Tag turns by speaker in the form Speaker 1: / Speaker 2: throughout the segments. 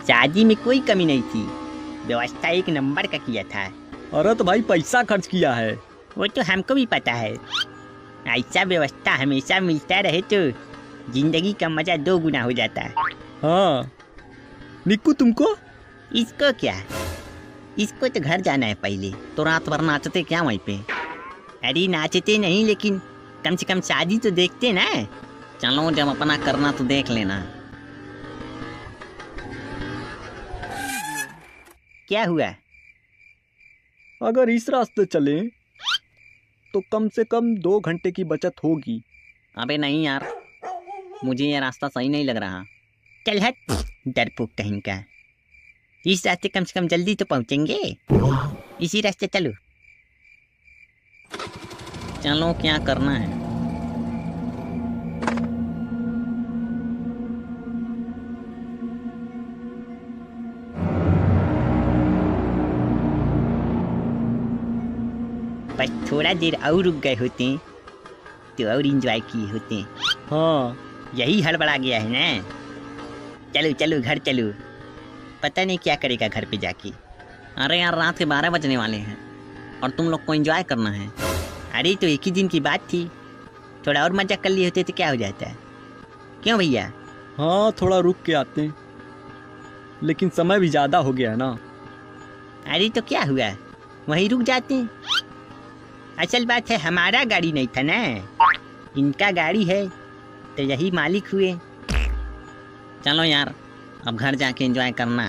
Speaker 1: शादी में कोई कमी नहीं थी, व्यवस्था एक नंबर का किया था।
Speaker 2: अरे तो भाई पैसा खर्च किया है।
Speaker 1: वो तो हमको भी पता है। ऐसा व्यवस्था हमेशा मिलता रहे तो जिंदगी का मजा 2 गुना हो जाता है।
Speaker 2: हाँ निक्कू तुमको?
Speaker 1: इसको क्या, इसको तो घर जाना है पहले।
Speaker 2: तो रात भर नाचते क्या वहीं पे?
Speaker 1: अरे नाचते नहीं, लेकिन कम से कम शादी तो देखते ना।
Speaker 2: चलो जब अपना करना तो देख लेना।
Speaker 1: क्या हुआ?
Speaker 2: अगर इस रास्ते चले तो कम से कम 2 घंटे की बचत होगी। अबे नहीं यार, मुझे ये रास्ता सही नहीं लग रहा।
Speaker 1: चल हट डरपोक कहीं का। इस रास्ते कम से कम जल्दी तो पहुंचेंगे। इसी रास्ते चलो।
Speaker 2: चलो क्या करना है?
Speaker 1: बस थोड़ा देर और रुक गए होते तो और इंजॉय किए होते।
Speaker 2: हाँ
Speaker 1: यही हड़बड़ा गया है ना। चलो चलो घर चलो, पता नहीं क्या करेगा घर पे जाके।
Speaker 2: अरे यार रात के 12 बजने वाले हैं और तुम लोग को एंजॉय करना है।
Speaker 1: अरे तो एक ही दिन की बात थी, थोड़ा और मजा कर लिए होते तो क्या हो जाता है। क्यों भैया?
Speaker 2: हाँ थोड़ा रुक के आते हैं, लेकिन समय भी ज़्यादा हो गया है ना।
Speaker 1: अरे तो क्या हुआ, वहीं रुक जाते हैं। असल बात है हमारा गाड़ी नहीं था ना, इनका गाड़ी है तो यही मालिक हुए।
Speaker 2: चलो यार अब घर जाके एंजॉय करना।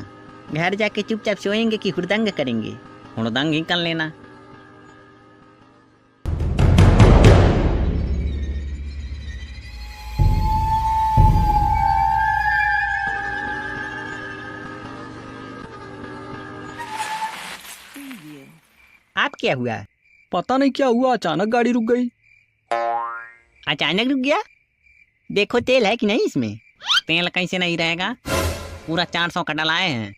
Speaker 1: घर जाके चुपचाप सोएंगे कि हुड़दंग करेंगे?
Speaker 2: हुड़दंग ही कर लेना।
Speaker 1: आप क्या हुआ?
Speaker 2: पता नहीं क्या हुआ, अचानक गाड़ी रुक गई।
Speaker 1: अचानक रुक गया? देखो तेल है कि नहीं इसमें?
Speaker 2: तेल कैसे नहीं रहेगा, पूरा 400 का डलाए हैं।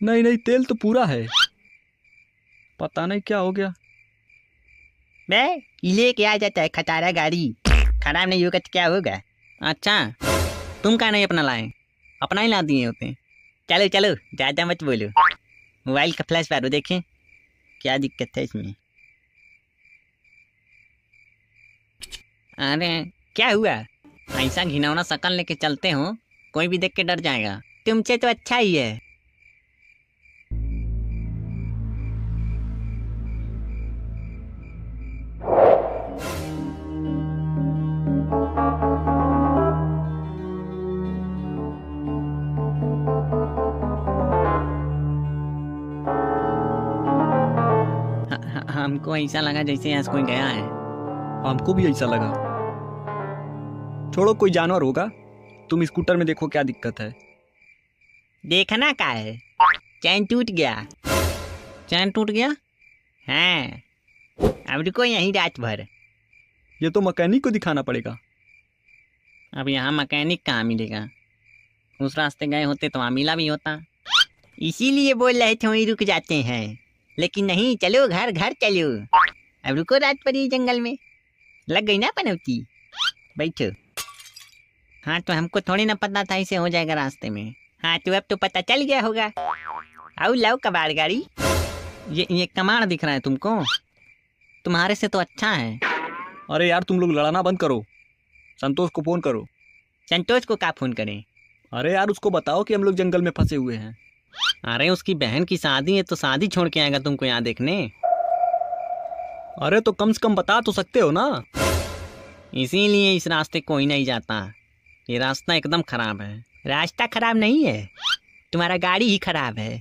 Speaker 3: नहीं नहीं तेल तो पूरा है, पता नहीं क्या हो गया।
Speaker 1: मैं लेके आ जाता है खटारा गाड़ी, खराब नहीं होगा तो क्या होगा।
Speaker 2: अच्छा तुम क्या नहीं अपना लाए, अपना ही ला दिए होते।
Speaker 1: चलो चलो ज्यादा मत बोलो, मोबाइल का फ्लैश मारो देखें क्या दिक्कत है इसमें।
Speaker 2: अरे
Speaker 1: क्या हुआ?
Speaker 2: ऐसा घिनौना शकल लेके चलते हो, कोई भी देख के डर जाएगा।
Speaker 1: तुमसे तो अच्छा ही है।
Speaker 2: हमको ऐसा लगा जैसे यहाँ से कोई गया है।
Speaker 3: हमको भी ऐसा लगा। छोड़ो कोई जानवर होगा, तुम स्कूटर में देखो क्या दिक्कत है।
Speaker 1: देखना क्या है, चैन टूट गया।
Speaker 2: चैन टूट गया?
Speaker 1: हाँ अब रुको यहीं रात भर।
Speaker 3: ये तो मैकेनिक को दिखाना पड़ेगा।
Speaker 2: अब यहाँ मैकेनिक कहाँ मिलेगा, उस रास्ते गए होते तो वहाँ मिला भी होता।
Speaker 1: इसीलिए बोल रहे थे वहीं रुक जाते हैं, लेकिन नहीं, चलो घर घर चलो। अब रुको रात पर ही जंगल में, लग गई ना पनौती, बैठो।
Speaker 2: हाँ तो हमको थोड़ी ना पता था ऐसे हो जाएगा रास्ते में।
Speaker 1: हाँ तो अब तो पता चल गया होगा। आओ लाओ कबाड़ गाड़ी।
Speaker 2: ये कमाड़ दिख रहा है तुमको, तुम्हारे से तो अच्छा है।
Speaker 3: अरे यार तुम लोग लड़ना बंद करो, संतोष को फोन करो।
Speaker 1: संतोष को क्या फोन करें?
Speaker 3: अरे यार उसको बताओ कि हम लोग जंगल में फंसे हुए हैं।
Speaker 2: अरे उसकी बहन की शादी है तो शादी छोड़ के आएगा तुमको यहाँ देखने।
Speaker 3: अरे तो कम से कम बता तो सकते हो ना।
Speaker 2: इसीलिए इस रास्ते कोई नहीं जाता, ये रास्ता एकदम खराब है।
Speaker 1: रास्ता खराब नहीं है, तुम्हारा गाड़ी ही खराब है।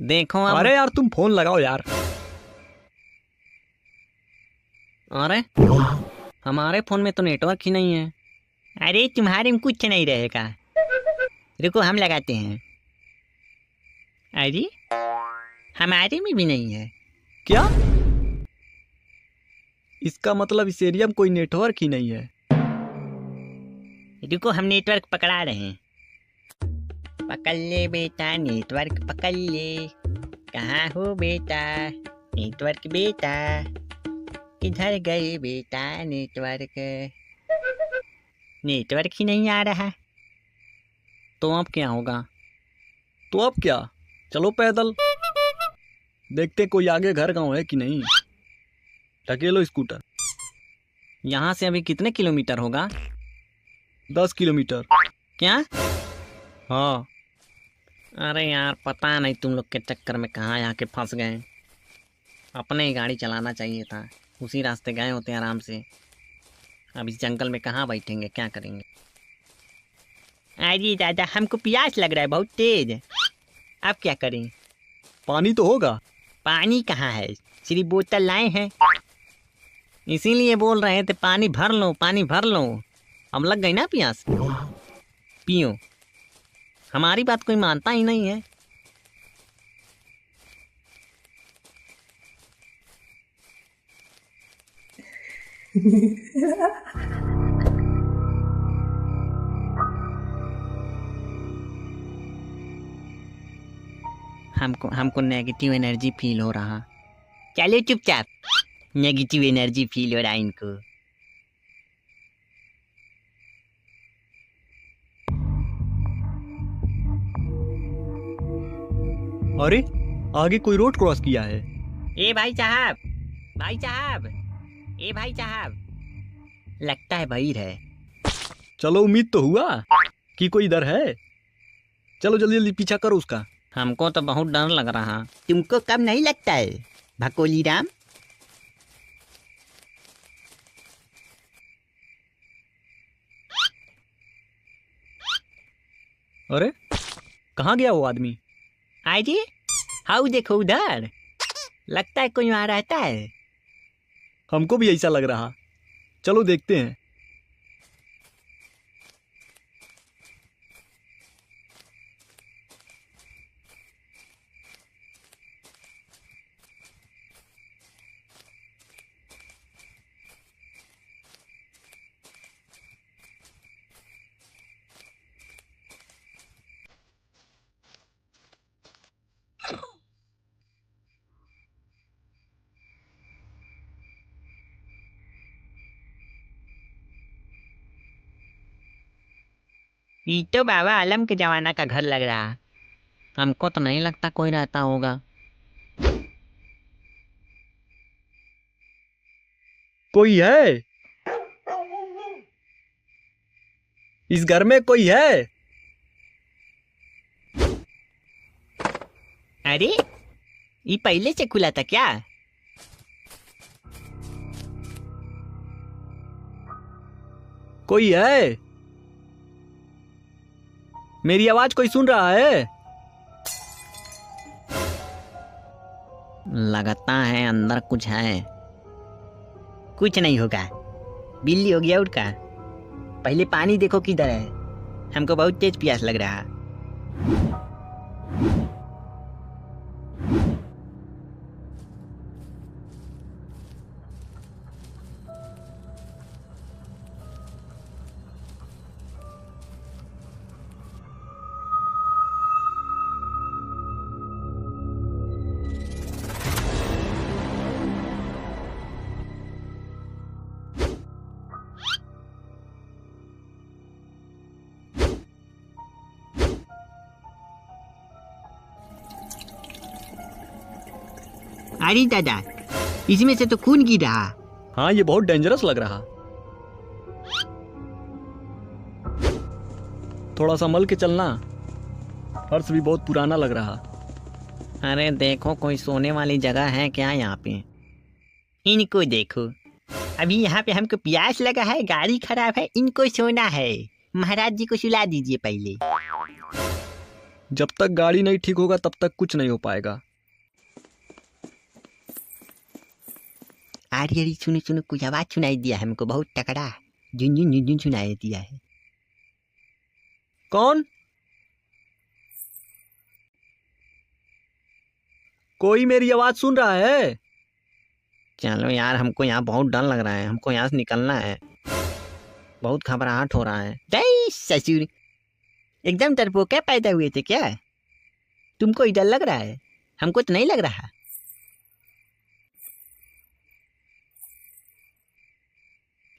Speaker 2: देखो अब।
Speaker 3: अरे यार तुम फोन लगाओ यार।
Speaker 2: अरे हमारे फोन में तो नेटवर्क ही नहीं है।
Speaker 1: अरे तुम्हारे में कुछ नहीं रहेगा, रुको हम लगाते हैं। अरे हमारे में भी नहीं है।
Speaker 3: क्या? इसका मतलब इस एरिया में कोई नेटवर्क ही नहीं है।
Speaker 1: रुको हम नेटवर्क पकड़ा रहे हैं। पकड़ ले बेटा नेटवर्क पकड़ ले, कहाँ हो बेटा नेटवर्क बेटा, किधर गए बेटा नेटवर्क, नेटवर्क ही नहीं आ रहा।
Speaker 2: तो अब क्या होगा?
Speaker 3: तो अब क्या, चलो पैदल, देखते कोई आगे घर गांव है कि नहीं। ढकेलो स्कूटर।
Speaker 2: यहाँ से अभी कितने किलोमीटर होगा?
Speaker 3: 10 किलोमीटर।
Speaker 2: क्या?
Speaker 3: हाँ।
Speaker 2: अरे यार, पता नहीं तुम लोग के चक्कर में कहाँ आके फंस गए। अपने ही गाड़ी चलाना चाहिए था, उसी रास्ते गए होते आराम से। अब इस जंगल में कहाँ बैठेंगे, क्या करेंगे? अरे दादा, हमको प्यास लग रहा है बहुत तेज। अब क्या करें?
Speaker 3: पानी तो होगा।
Speaker 2: पानी कहाँ है, सिर्फ बोतल लाए हैं, इसीलिए बोल रहे थे पानी भर लो, पानी भर लो। अब लग गई ना प्यास, पियो। हमारी बात कोई मानता ही नहीं है। हमको नेगेटिव एनर्जी फील हो रहा। चलो चुपचाप, नेगेटिव एनर्जी फील हो रहा है इनको।
Speaker 3: अरे आगे कोई रोड क्रॉस किया है।
Speaker 2: ए भाई साहब, भाई साहब, ए भाई साहब, लगता है भीड़ है।
Speaker 3: चलो, उम्मीद तो हुआ कि कोई इधर है। चलो जल्दी जल्दी पीछा करो उसका।
Speaker 2: हमको तो बहुत डर लग रहा। तुमको कब नहीं लगता है भकोली राम?
Speaker 3: अरे कहाँ गया वो आदमी?
Speaker 2: आइए, हाउ देखो उधर, लगता है कोई वहां रहता है।
Speaker 3: हमको भी ऐसा लग रहा, चलो देखते हैं।
Speaker 2: ये तो बाबा आलम के जमाना का घर लग रहा। हमको तो नहीं लगता कोई रहता होगा।
Speaker 3: कोई है इस घर में? कोई है?
Speaker 2: अरे, ये पहले से खुला था क्या?
Speaker 3: कोई है? मेरी आवाज कोई सुन रहा है?
Speaker 2: लगता है अंदर कुछ है। कुछ नहीं होगा, बिल्ली हो गया उड़का। पहले पानी देखो किधर है, हमको बहुत तेज प्यास लग रहा। अरे दादा, इसमें से तो खून गिर रहा।
Speaker 3: हाँ, ये बहुत डेंजरस लग रहा। थोड़ा संभल के चलना, फर्श भी बहुत पुराना लग रहा।
Speaker 2: अरे देखो, कोई सोने वाली जगह है क्या यहाँ पे? इनको देखो, अभी यहाँ पे हमको प्यास लगा है, गाड़ी खराब है, इनको सोना है। महाराज जी को सुला दीजिए पहले।
Speaker 3: जब तक गाड़ी नहीं ठीक होगा तब तक कुछ नहीं हो पाएगा।
Speaker 2: अरे अरे, सुनो सुनो, कुछ आवाज सुनाई दिया है हमको, बहुत तकड़ा झुनझुन झुनझुन सुनाई दिया है।
Speaker 3: कौन? कोई मेरी आवाज सुन रहा है?
Speaker 2: चलो यार, हमको यहाँ बहुत डर लग रहा है, हमको यहाँ से निकलना है। बहुत घबराहट हो रहा है। जय ससुर, एकदम डरपोक पैदा हुए थे क्या? तुमको डर लग रहा है, हमको तो नहीं लग रहा।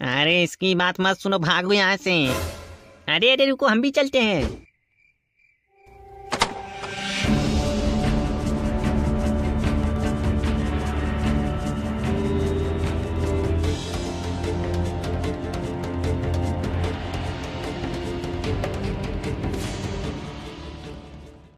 Speaker 2: अरे इसकी बात मत सुनो, भागो यहाँ से। अरे अरे रुको, हम भी चलते हैं।